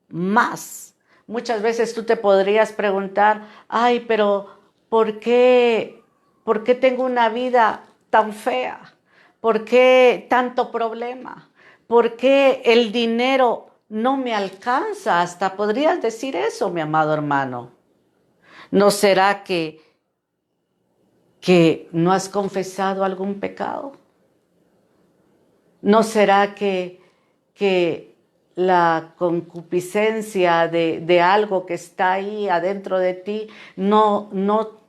más. Muchas veces tú te podrías preguntar: ay, pero ¿por qué tengo una vida tan fea? ¿Por qué tanto problema? ¿Por qué el dinero no me alcanza? Hasta podrías decir eso, mi amado hermano. ¿No será que no has confesado algún pecado? ¿No será que la concupiscencia de algo que está ahí adentro de ti no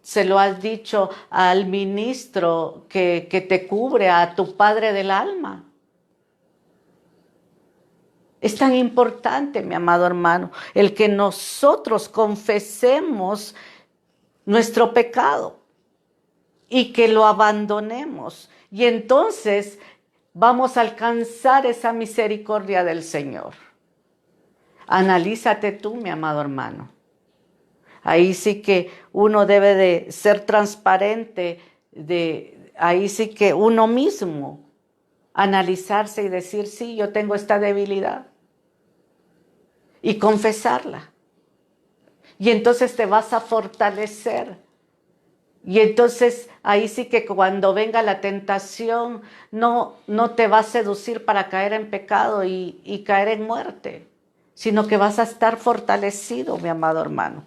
se lo has dicho al ministro que te cubre, a tu Padre del alma? Es tan importante, mi amado hermano, el que nosotros confesemos nuestro pecado y que lo abandonemos. Y entonces vamos a alcanzar esa misericordia del Señor. Analízate tú, mi amado hermano. Ahí sí que uno debe de ser transparente, ahí sí que uno mismo analizarse y decir, sí, yo tengo esta debilidad. Y confesarla. Y entonces te vas a fortalecer. Y entonces ahí sí que cuando venga la tentación no te va a seducir para caer en pecado y caer en muerte, sino que vas a estar fortalecido, mi amado hermano.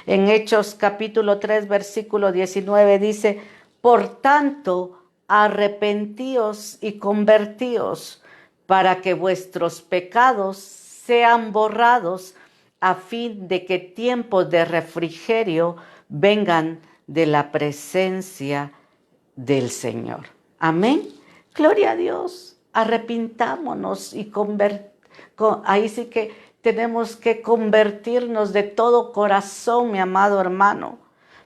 En Hechos capítulo 3, versículo 19 dice, por tanto, arrepentíos y convertíos para que vuestros pecados sean borrados a fin de que tiempos de refrigerio vengan de la presencia del Señor. Amén. Gloria a Dios. Arrepintámonos y ahí sí que tenemos que convertirnos de todo corazón, mi amado hermano,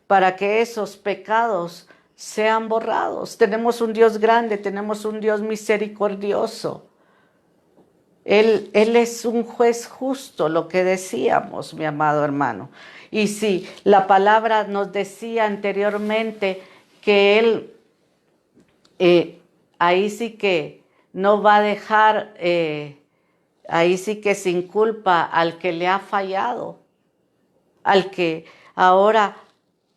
para que esos pecados sean borrados. Tenemos un Dios grande, tenemos un Dios misericordioso. Él es un juez justo, lo que decíamos, mi amado hermano. Y sí, la palabra nos decía anteriormente que Él ahí sí que no va a dejar, ahí sí que sin culpa al que le ha fallado, al que ahora,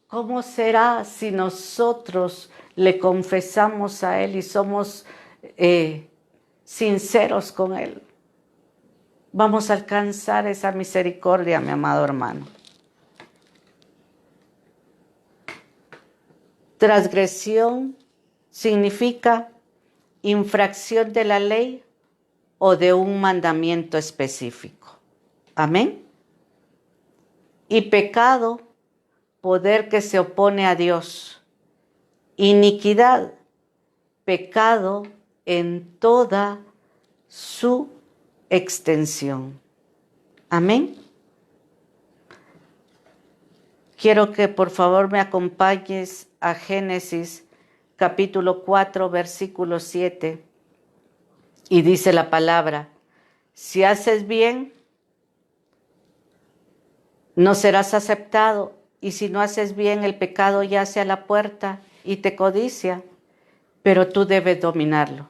¿cómo será si nosotros le confesamos a Él y somos sinceros con Él? Vamos a alcanzar esa misericordia, mi amado hermano. Transgresión significa infracción de la ley o de un mandamiento específico. Amén. Y pecado, poder que se opone a Dios. Iniquidad, pecado en toda su extensión. Amén. Quiero que por favor me acompañes a Génesis capítulo 4, versículo 7. Y dice la palabra, si haces bien, no serás aceptado. Y si no haces bien, el pecado yace a la puerta y te codicia, pero tú debes dominarlo.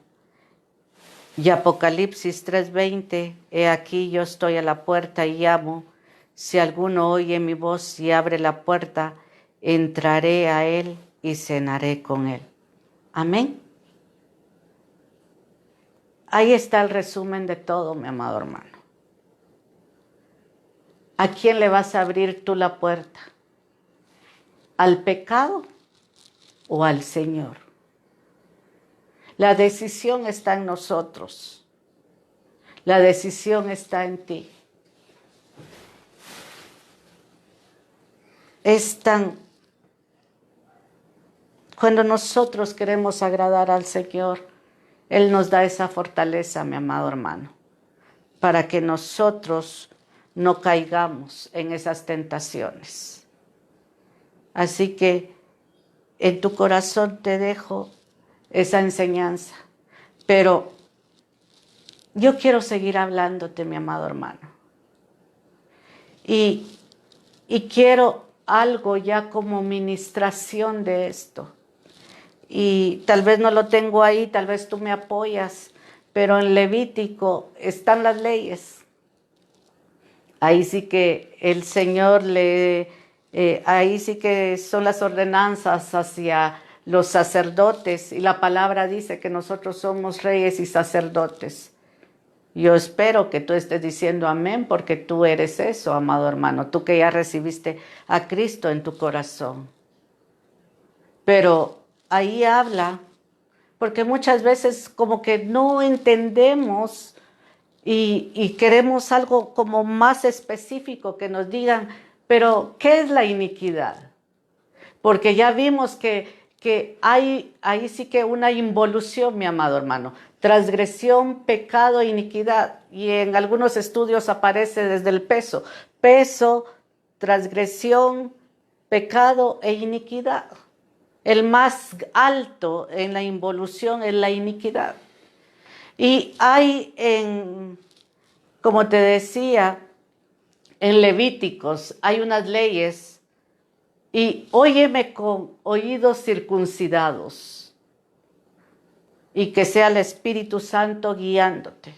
Y Apocalipsis 3:20, he aquí yo estoy a la puerta y llamo. Si alguno oye mi voz y abre la puerta, entraré a él y cenaré con él. Amén. Ahí está el resumen de todo, mi amado hermano. ¿A quién le vas a abrir tú la puerta? ¿Al pecado o al Señor? La decisión está en nosotros. La decisión está en ti. Cuando nosotros queremos agradar al Señor, Él nos da esa fortaleza, mi amado hermano, para que nosotros no caigamos en esas tentaciones. Así que en tu corazón te dejo esa enseñanza, pero yo quiero seguir hablándote, mi amado hermano, y quiero algo ya como ministración de esto, y tal vez no lo tengo ahí, tal vez tú me apoyas, pero en Levítico están las leyes. Ahí sí que el Señor ahí sí que son las ordenanzas hacia los sacerdotes, y la palabra dice que nosotros somos reyes y sacerdotes. Yo espero que tú estés diciendo amén porque tú eres eso, amado hermano, tú que ya recibiste a Cristo en tu corazón. Pero ahí habla, porque muchas veces como que no entendemos y queremos algo como más específico que nos digan, pero ¿qué es la iniquidad? Porque ya vimos que hay ahí sí que una involución, mi amado hermano. Transgresión, pecado, iniquidad. Y en algunos estudios aparece desde el peso. Peso, transgresión, pecado e iniquidad. El más alto en la involución es la iniquidad. Y hay como te decía, en Levíticos hay unas leyes. Y óyeme con oídos circuncidados y que sea el Espíritu Santo guiándote.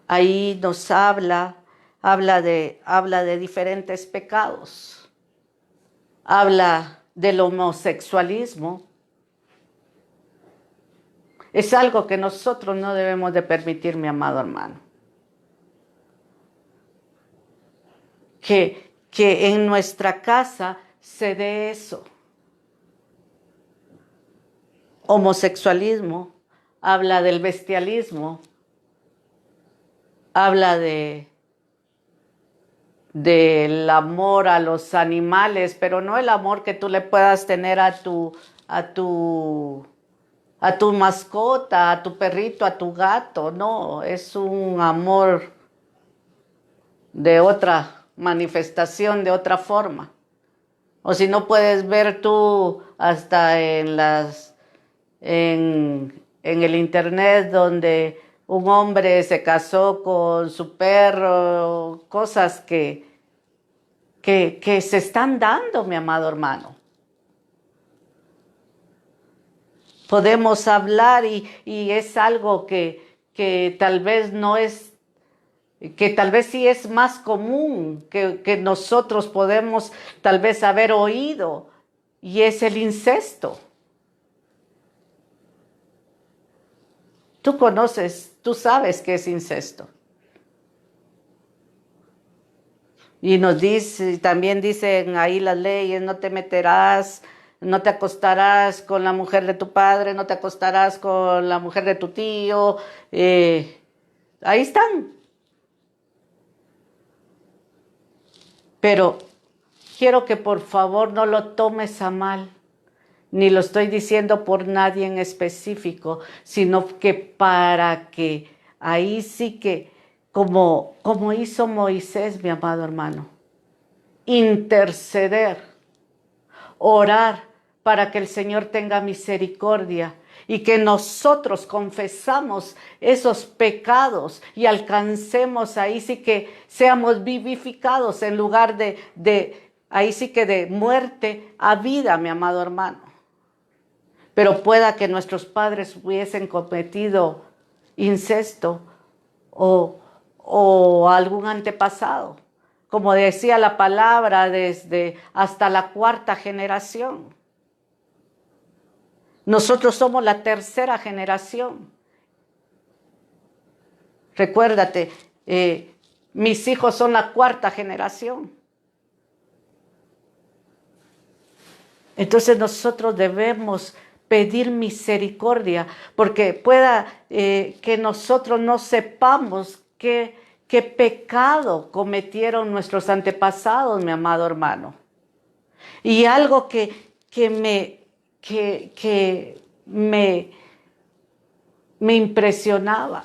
Ahí nos habla de diferentes pecados. Habla del homosexualismo. Es algo que nosotros no debemos de permitir, mi amado hermano. Que en nuestra casa se dé eso. Homosexualismo, habla del bestialismo, habla del amor a los animales, pero no el amor que tú le puedas tener a tu mascota, a tu perrito, a tu gato, no, es un amor de otra manifestación, de otra forma. O si no puedes ver tú hasta en el internet donde un hombre se casó con su perro, cosas que se están dando, mi amado hermano. Podemos hablar y es algo que tal vez no es, que tal vez sí es más común que nosotros podemos tal vez haber oído, y es el incesto. Tú conoces, tú sabes qué es incesto. Y nos dice, también dicen ahí las leyes, no te meterás, no te acostarás con la mujer de tu padre, no te acostarás con la mujer de tu tío. Ahí están. Pero quiero que por favor no lo tomes a mal, ni lo estoy diciendo por nadie en específico, sino que para que ahí sí que, como hizo Moisés, mi amado hermano, interceder, orar para que el Señor tenga misericordia y que nosotros confesamos esos pecados y alcancemos ahí sí que seamos vivificados en lugar de ahí sí que de muerte a vida, mi amado hermano. Pero pueda que nuestros padres hubiesen cometido incesto o algún antepasado. Como decía la palabra, desde hasta la cuarta generación. Nosotros somos la tercera generación. Recuérdate, mis hijos son la cuarta generación. Entonces nosotros debemos pedir misericordia, porque pueda que nosotros no sepamos qué pecado cometieron nuestros antepasados, mi amado hermano. Y algo que me impresionaba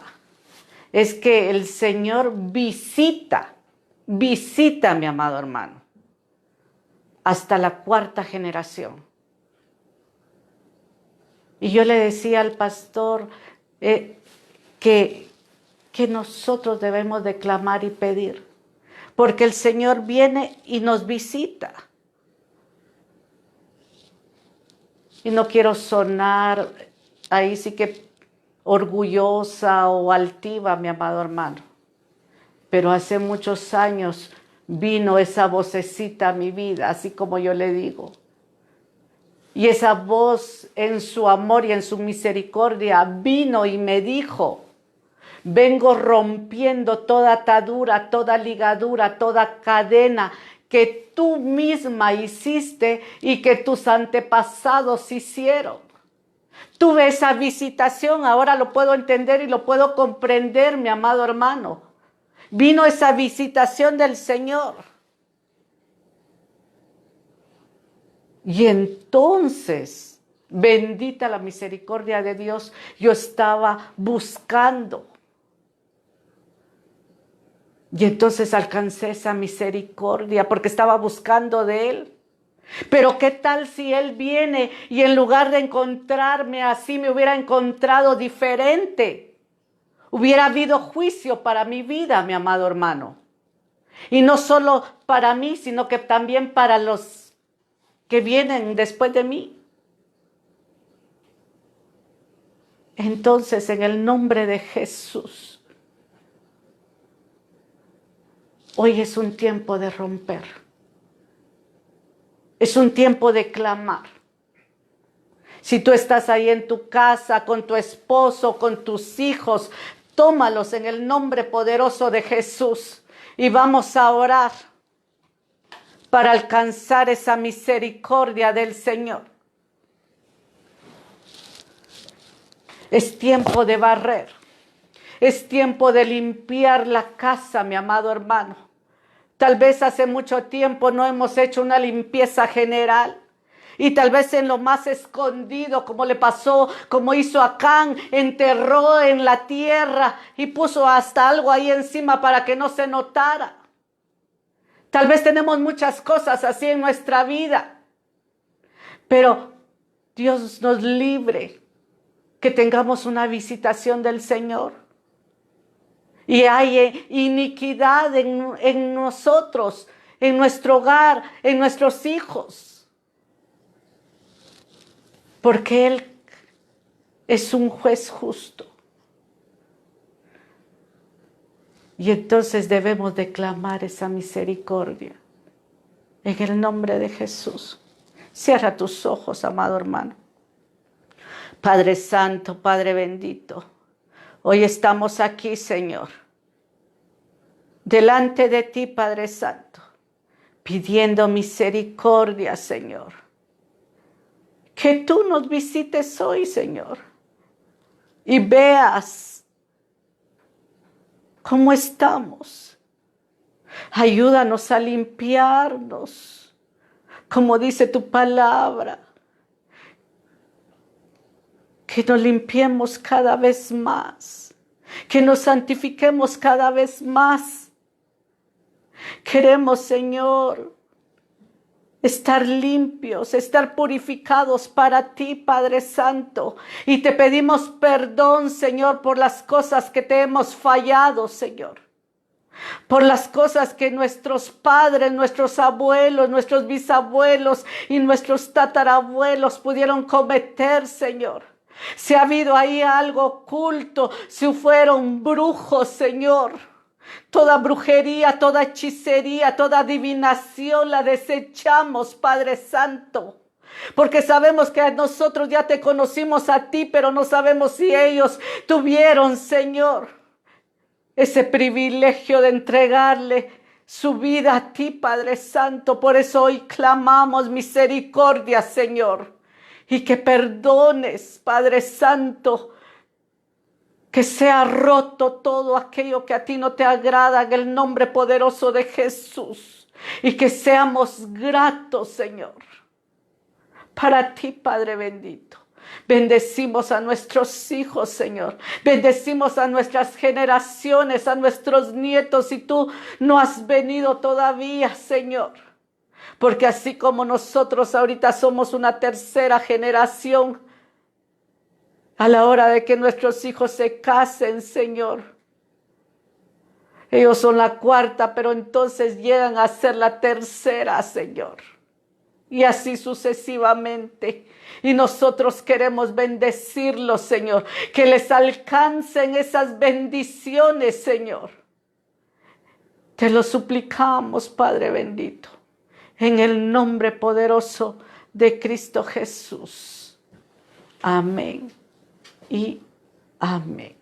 es que el Señor visita, mi amado hermano, hasta la cuarta generación. Y yo le decía al pastor que nosotros debemos de clamar y pedir, porque el Señor viene y nos visita. Y no quiero sonar ahí sí que orgullosa o altiva, mi amado hermano, pero hace muchos años vino esa vocecita a mi vida, así como yo le digo. Y esa voz en su amor y en su misericordia vino y me dijo, Vengo rompiendo toda atadura, toda ligadura, toda cadena que tú misma hiciste y que tus antepasados hicieron. Tuve esa visitación, ahora lo puedo entender y lo puedo comprender, mi amado hermano. Vino esa visitación del Señor. Y entonces, bendita la misericordia de Dios, yo estaba buscando. Y entonces alcancé esa misericordia porque estaba buscando de Él. Pero ¿qué tal si Él viene y en lugar de encontrarme así me hubiera encontrado diferente? Hubiera habido juicio para mi vida, mi amado hermano. Y no solo para mí, sino que también para los que vienen después de mí. Entonces, en el nombre de Jesús, hoy es un tiempo de romper. Es un tiempo de clamar. Si tú estás ahí en tu casa, con tu esposo, con tus hijos, tómalos en el nombre poderoso de Jesús y vamos a orar para alcanzar esa misericordia del Señor. Es tiempo de barrer. Es tiempo de limpiar la casa, mi amado hermano. Tal vez hace mucho tiempo no hemos hecho una limpieza general. Y tal vez en lo más escondido, como le pasó, como hizo Acán, enterró en la tierra y puso hasta algo ahí encima para que no se notara. Tal vez tenemos muchas cosas así en nuestra vida. Pero Dios nos libre que tengamos una visitación del Señor. Y hay iniquidad en nosotros, en nuestro hogar, en nuestros hijos. Porque Él es un juez justo. Y entonces debemos declamar esa misericordia. En el nombre de Jesús. Cierra tus ojos, amado hermano. Padre Santo, Padre bendito. Hoy estamos aquí, Señor. Delante de ti, Padre Santo. Pidiendo misericordia, Señor. Que tú nos visites hoy, Señor. Y veas cómo estamos. Ayúdanos a limpiarnos, como dice tu palabra. Que nos limpiemos cada vez más. Que nos santifiquemos cada vez más. Queremos, Señor, estar limpios, estar purificados para ti, Padre Santo. Y te pedimos perdón, Señor, por las cosas que te hemos fallado, Señor. Por las cosas que nuestros padres, nuestros abuelos, nuestros bisabuelos y nuestros tatarabuelos pudieron cometer, Señor. Si ha habido ahí algo oculto, si fueron brujos, Señor. Toda brujería, toda hechicería, toda adivinación la desechamos, Padre Santo. Porque sabemos que nosotros ya te conocimos a ti, pero no sabemos si ellos tuvieron, Señor, ese privilegio de entregarle su vida a ti, Padre Santo. Por eso hoy clamamos misericordia, Señor. Y que perdones, Padre Santo, que sea roto todo aquello que a ti no te agrada en el nombre poderoso de Jesús. Y que seamos gratos, Señor, para ti, Padre bendito. Bendecimos a nuestros hijos, Señor. Bendecimos a nuestras generaciones, a nuestros nietos. Y tú no has venido todavía, Señor. Porque así como nosotros ahorita somos una tercera generación, a la hora de que nuestros hijos se casen, Señor, ellos son la cuarta, pero entonces llegan a ser la tercera, Señor. Y así sucesivamente. Y nosotros queremos bendecirlos, Señor. Que les alcancen esas bendiciones, Señor. Te lo suplicamos, Padre bendito. En el nombre poderoso de Cristo Jesús. Amén y amén.